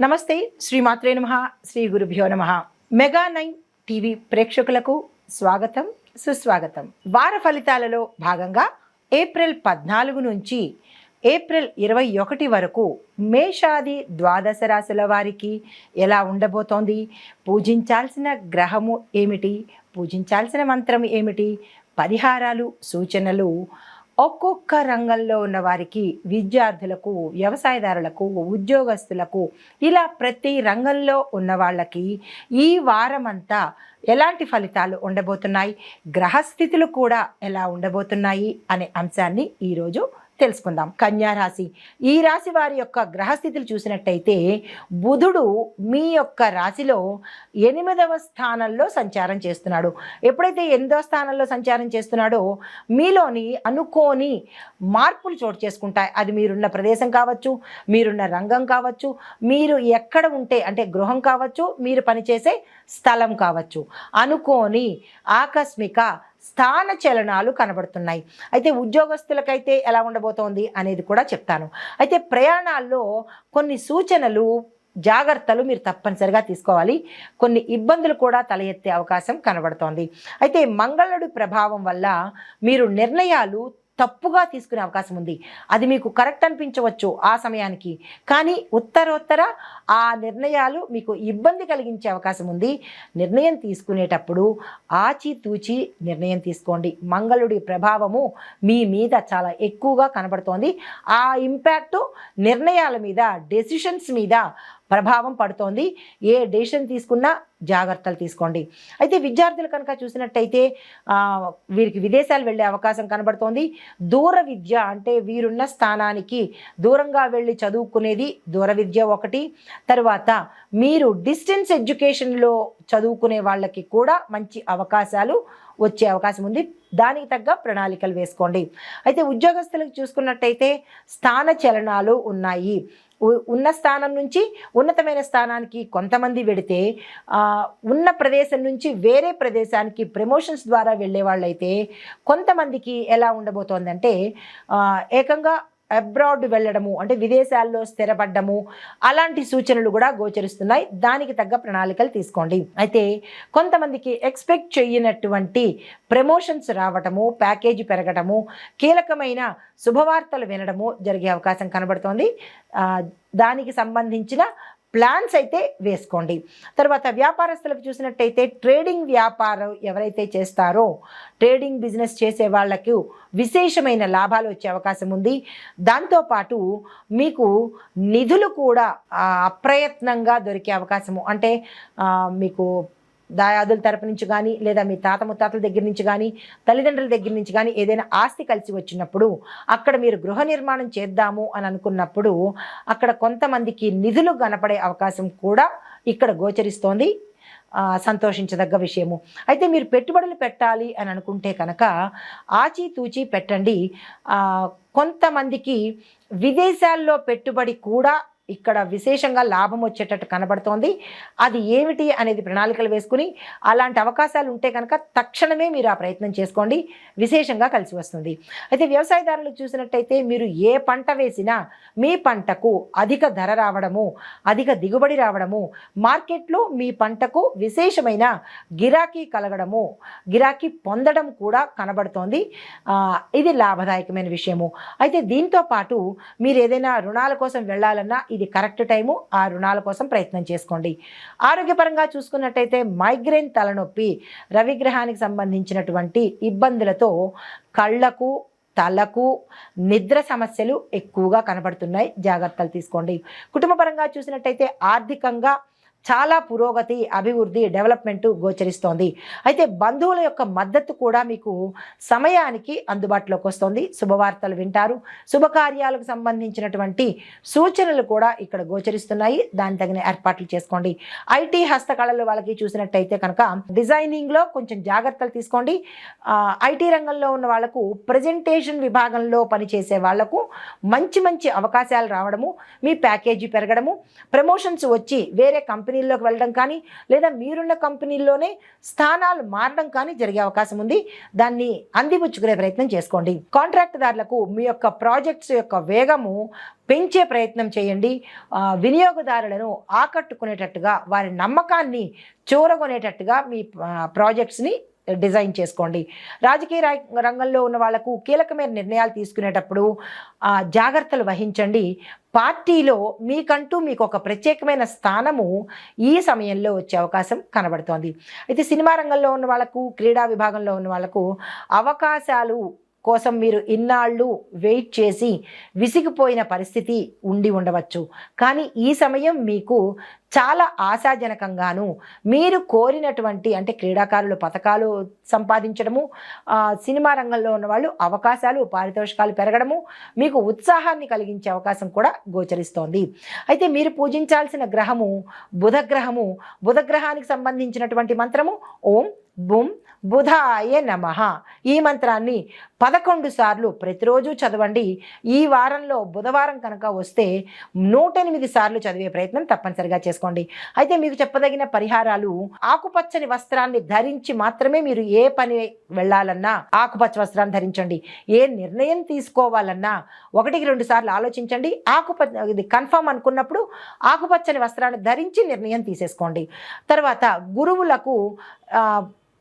నమస్తే శ్రీమాత్రే నమః శ్రీ గురుభ్యో నమః మెగా9 టీవీ ప్రేక్షకులకు స్వాగతం సుస్వాగతం. వార ఫలితాలలో భాగంగా ఏప్రిల్ 14 నుంచి ఏప్రిల్ 21 వరకు మేషాది ద్వాదశ రాశుల వారికి ఎలా ఉండబోతోంది, పూజించాల్సిన గ్రహము ఏమిటి, పూజించాల్సిన మంత్రం ఏమిటి, పరిహారాలు సూచనలు ఒక్కొక్క రంగంలో ఉన్న వారికి, విద్యార్థులకు, వ్యవసాయదారులకు, ఉద్యోగస్తులకు, ఇలా ప్రతి రంగంలో ఉన్న వాళ్ళకి ఈ వారమంతా ఎలాంటి ఫలితాలు ఉండబోతున్నాయి, గ్రహస్థితులు కూడా ఎలా ఉండబోతున్నాయి అనే అంశాన్ని ఈరోజు తెలుసుకుందాం. కన్యా రాశి, ఈ రాశి వారి యొక్క గ్రహస్థితులు చూసినట్టయితే బుధుడు మీ యొక్క రాశిలో 8వ స్థానంలో సంచారం చేస్తున్నాడు. ఎప్పుడైతే 8వ స్థానంలో సంచారం చేస్తున్నాడో మీలోని అనుకోని మార్పులు చోటు చేసుకుంటాయి. అది మీరున్న ప్రదేశం కావచ్చు, మీరున్న రంగం కావచ్చు, మీరు ఎక్కడ ఉంటే అంటే గృహం కావచ్చు, మీరు పనిచేసే స్థలం కావచ్చు, అనుకోని ఆకస్మిక స్థాన చలనాలు కనబడుతున్నాయి. అయితే ఉద్యోగస్తులకైతే ఎలా ఉండబోతోంది అనేది కూడా చెప్తాను. అయితే ప్రయాణాల్లో కొన్ని సూచనలు, జాగ్రత్తలు మీరు తప్పనిసరిగా తీసుకోవాలి. కొన్ని ఇబ్బందులు కూడా తల ఎత్తే అవకాశం కనబడుతోంది. అయితే మంగళుడి ప్రభావం వల్ల మీరు నిర్ణయాలు తప్పుగా తీసుకునే అవకాశం ఉంది. అది మీకు కరెక్ట్ అనిపించవచ్చు ఆ సమయానికి, కానీ ఉత్తరోత్తర ఆ నిర్ణయాలు మీకు ఇబ్బంది కలిగించే అవకాశం ఉంది. నిర్ణయం తీసుకునేటప్పుడు ఆచితూచి నిర్ణయం తీసుకోండి. మంగళుడి ప్రభావము మీ మీద చాలా ఎక్కువగా కనబడుతోంది. ఆ ఇంపాక్టు నిర్ణయాల మీద, డెసిషన్స్ మీద ప్రభావం పడుతోంది. ఏ డెసిషన్ తీసుకున్నా జాగ్రత్తలు తీసుకోండి. అయితే విద్యార్థులు కనుక చూసినట్టయితే వీరికి విదేశాలు వెళ్ళే అవకాశం కనబడుతోంది. దూర విద్య అంటే వీరున్న స్థానానికి దూరంగా వెళ్ళి చదువుకునేది దూర విద్య ఒకటి. తర్వాత మీరు డిస్టెన్స్ ఎడ్యుకేషన్లో చదువుకునే వాళ్ళకి కూడా మంచి అవకాశాలు వచ్చే అవకాశం ఉంది. దానికి తగ్గ ప్రణాళికలు వేసుకోండి. అయితే ఉద్యోగస్తులకు చూసుకున్నట్టయితే స్థాన చలనాలు ఉన్నాయి. ఉన్న స్థానం నుంచి ఉన్నతమైన స్థానానికి కొంతమంది వెడితే, ఉన్న ప్రదేశం నుంచి వేరే ప్రదేశానికి ప్రమోషన్స్ ద్వారా వెళ్ళే వాళ్ళైతే కొంతమందికి ఎలా ఉండబోతోందంటే ఏకంగా అబ్రాడ్ వెళ్ళడము, అంటే విదేశాల్లో స్థిరపడ్డము, అలాంటి సూచనలు కూడా గోచరిస్తున్నాయి. దానికి తగ్గ ప్రణాళికలు తీసుకోండి. అయితే కొంతమందికి ఎక్స్పెక్ట్ చేయనటువంటి ప్రమోషన్స్ రావటము, ప్యాకేజీ పెరగటము, కీలకమైన శుభవార్తలు వినడము జరిగే అవకాశం కనబడుతోంది. దానికి సంబంధించిన ప్లాన్స్ అయితే వేసుకోండి. తర్వాత వ్యాపారస్తులకు చూసినట్టయితే ట్రేడింగ్ వ్యాపారం ఎవరైతే చేస్తారో, ట్రేడింగ్ బిజినెస్ చేసే వాళ్ళకు విశేషమైన లాభాలు వచ్చే అవకాశం ఉంది. దాంతోపాటు మీకు నిధులు కూడా అప్రయత్నంగా దొరికే అవకాశము, అంటే మీకు దాయాదుల తరపు నుంచి కానీ, లేదా మీ తాత ముత్తాతల దగ్గర నుంచి కానీ, తల్లిదండ్రుల దగ్గర నుంచి కానీ ఏదైనా ఆస్తి కలిసి వచ్చినప్పుడు, అక్కడ మీరు గృహ నిర్మాణం చేద్దాము అని అనుకున్నప్పుడు అక్కడ కొంతమందికి నిధులు కనపడే అవకాశం కూడా ఇక్కడ గోచరిస్తోంది. సంతోషించదగ్గ విషయము. అయితే మీరు పెట్టుబడులు పెట్టాలి అని అనుకుంటే కనుక ఆచితూచి పెట్టండి. కొంతమందికి విదేశాల్లో పెట్టుబడి కూడా ఇక్కడ విశేషంగా లాభం వచ్చేటట్టు కనబడుతోంది. అది ఏమిటి అనేది ప్రణాళికలు వేసుకుని, అలాంటి అవకాశాలు ఉంటే కనుక తక్షణమే మీరు ఆ ప్రయత్నం చేసుకోండి, విశేషంగా కలిసి వస్తుంది. అయితే వ్యవసాయదారులకు చూసినట్టయితే మీరు ఏ పంట వేసినా మీ పంటకు అధిక ధర రావడము, అధిక దిగుబడి రావడము, మార్కెట్లో మీ పంటకు విశేషమైన గిరాకీ కలగడము, గిరాకీ పొందడం కూడా కనబడుతోంది. ఇది లాభదాయకమైన విషయము. అయితే దీంతో పాటు మీరు ఏదైనా రుణాల కోసం వెళ్ళాలన్నా ఇది కరెక్ట్ టైము. ఆ రుణాల కోసం ప్రయత్నం చేసుకోండి. ఆరోగ్యపరంగా చూసుకున్నట్టయితే మైగ్రేన్, తలనొప్పి, రవిగ్రహానికి సంబంధించినటువంటి ఇబ్బందులతో కళ్ళకు, తలకు, నిద్ర సమస్యలు ఎక్కువగా కనబడుతున్నాయి. జాగ్రత్తలు తీసుకోండి. కుటుంబపరంగా చూసినట్టయితే ఆర్థికంగా చాలా పురోగతి, అభివృద్ధి, డెవలప్మెంట్ గోచరిస్తోంది. అయితే బంధువుల యొక్క మద్దతు కూడా మీకు సమయానికి అందుబాటులోకి వస్తుంది. శుభవార్తలు వింటారు. శుభకార్యాలకు సంబంధించినటువంటి సూచనలు కూడా ఇక్కడ గోచరిస్తున్నాయి. దాని తగిన ఏర్పాట్లు చేసుకోండి. ఐటీ, హస్తకళలు వాళ్ళకి చూసినట్టయితే కనుక డిజైనింగ్లో కొంచెం జాగ్రత్తలు తీసుకోండి. ఐటీ రంగంలో ఉన్న వాళ్లకు, ప్రజెంటేషన్ విభాగంలో పనిచేసే వాళ్లకు మంచి మంచి అవకాశాలు రావడము, మీ ప్యాకేజీ పెరగడము, ప్రమోషన్స్ వచ్చి వేరే కంపెనీ కంపెనీల్లోకి వెళ్ళడం కానీ లేదా మీరున్న కంపెనీల్లోనే స్థానాలు మారడం కానీ జరిగే అవకాశం ఉంది. దాన్ని అందిపుచ్చుకునే ప్రయత్నం చేసుకోండి. కాంట్రాక్టుదారులకు మీ యొక్క ప్రాజెక్ట్స్ యొక్క వేగము పెంచే ప్రయత్నం చేయండి. వినియోగదారులను ఆకట్టుకునేటట్టుగా, వారి నమ్మకాన్ని చూరగొనేటట్టుగా మీ ప్రాజెక్ట్స్ని డిజైన్ చేసుకోండి. రాజకీయ రంగంలో ఉన్న వాళ్లకు కీలకమైన నిర్ణయాలు తీసుకునేటప్పుడు జాగ్రత్తలు వహించండి. పార్టీలో మీకు ఒక ప్రత్యేకమైన స్థానము ఈ సమయంలో వచ్చే అవకాశం కనబడుతోంది. అయితే సినిమా రంగంలో ఉన్న వాళ్లకు, క్రీడా విభాగంలో ఉన్న వాళ్లకు అవకాశాలు కోసం మీరు ఇన్నాళ్ళు వెయిట్ చేసి విసిగిపోయిన పరిస్థితి ఉండవచ్చు. కానీ ఈ సమయం మీకు చాలా ఆశాజనకంగాను, మీరు కోరినటువంటి అంటే క్రీడాకారులు పథకాలు సంపాదించడము, సినిమా రంగంలో ఉన్నవాళ్ళు అవకాశాలు, పారితోషికాలు పెరగడము, మీకు ఉత్సాహాన్ని కలిగించే అవకాశం కూడా గోచరిస్తోంది. అయితే మీరు పూజించాల్సిన గ్రహము బుధగ్రహము. బుధగ్రహానికి సంబంధించినటువంటి మంత్రము ఓం బుం బుధాయ నమః. ఈ మంత్రాన్ని 11 సార్లు ప్రతిరోజు చదవండి. ఈ వారంలో బుధవారం కనుక వస్తే 108 సార్లు చదివే ప్రయత్నం తప్పనిసరిగా చేసుకోండి. అయితే మీకు చెప్పదగిన పరిహారాలు, ఆకుపచ్చని వస్త్రాన్ని ధరించి మాత్రమే మీరు ఏ పని వెళ్ళాలన్నా ఆకుపచ్చ వస్త్రాన్ని ధరించండి. ఏ నిర్ణయం తీసుకోవాలన్నా 1-2 సార్లు ఆలోచించండి. ఇది కన్ఫర్మ్ అనుకున్నప్పుడు ఆకుపచ్చని వస్త్రాన్ని ధరించి నిర్ణయం తీసేసుకోండి. తర్వాత గురువులకు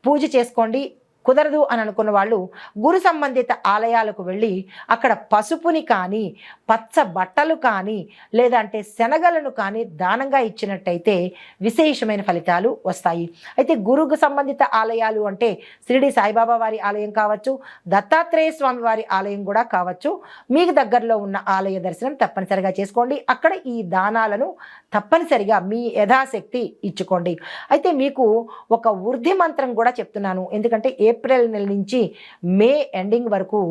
పూజ చేసుకోండి. కుదరదు అని అనుకున్న వాళ్ళు గురు సంబంధిత ఆలయాలకు వెళ్ళి అక్కడ పసుపుని కానీ, పచ్చ బట్టలు కానీ, లేదంటే శనగలను కానీ దానంగా ఇచ్చినట్టయితే విశేషమైన ఫలితాలు వస్తాయి. అయితే గురుకు సంబంధిత ఆలయాలు అంటే షిరిడి సాయిబాబా వారి ఆలయం కావచ్చు, దత్తాత్రేయ స్వామి వారి ఆలయం కూడా కావచ్చు. మీకు దగ్గరలో ఉన్న ఆలయ దర్శనం తప్పనిసరిగా చేసుకోండి. అక్కడ ఈ దానాలను తప్పనిసరిగా మీ యథాశక్తి ఇచ్చుకోండి. అయితే మీకు ఒక వృద్ధి మంత్రం కూడా చెప్తున్నాను. ఎందుకంటే ఏప్రిల్ నెల నుంచి మే ఎండింగ్ వరకు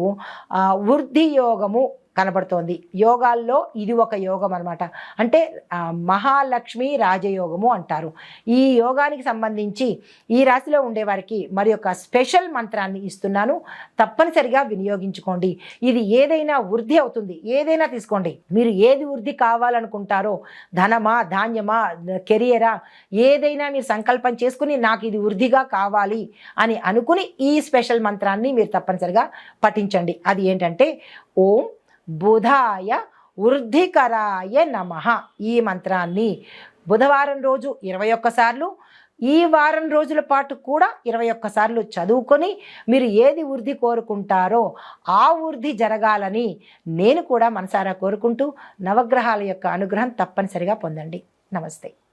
వృద్ధి యోగము కనబడుతోంది. యోగాల్లో ఇది ఒక యోగం అనమాట. అంటే మహాలక్ష్మి రాజయోగము అంటారు. ఈ యోగానికి సంబంధించి ఈ రాశిలో ఉండేవారికి మరి ఒక స్పెషల్ మంత్రాన్ని ఇస్తున్నాను. తప్పనిసరిగా వినియోగించుకోండి. ఇది ఏదైనా వృద్ధి అవుతుంది. ఏదైనా తీసుకోండి. మీరు ఏది వృద్ధి కావాలనుకుంటారో, ధనమా, ధాన్యమా, కెరియరా, ఏదైనా మీరు సంకల్పం చేసుకుని నాకు ఇది వృద్ధిగా కావాలి అని అనుకుని ఈ స్పెషల్ మంత్రాన్ని మీరు తప్పనిసరిగా పఠించండి. అది ఏంటంటే ఓం బుధాయ వృద్ధికరాయ నమః. ఈ మంత్రాన్ని బుధవారం రోజు 21 సార్లు, ఈ వారం రోజుల పాటు కూడా 21 సార్లు చదువుకొని మీరు ఏది వృద్ధి కోరుకుంటారో ఆ వృద్ధి జరగాలని నేను కూడా మనసారా కోరుకుంటూ నవగ్రహాల యొక్క అనుగ్రహం తప్పనిసరిగా పొందండి. నమస్తే.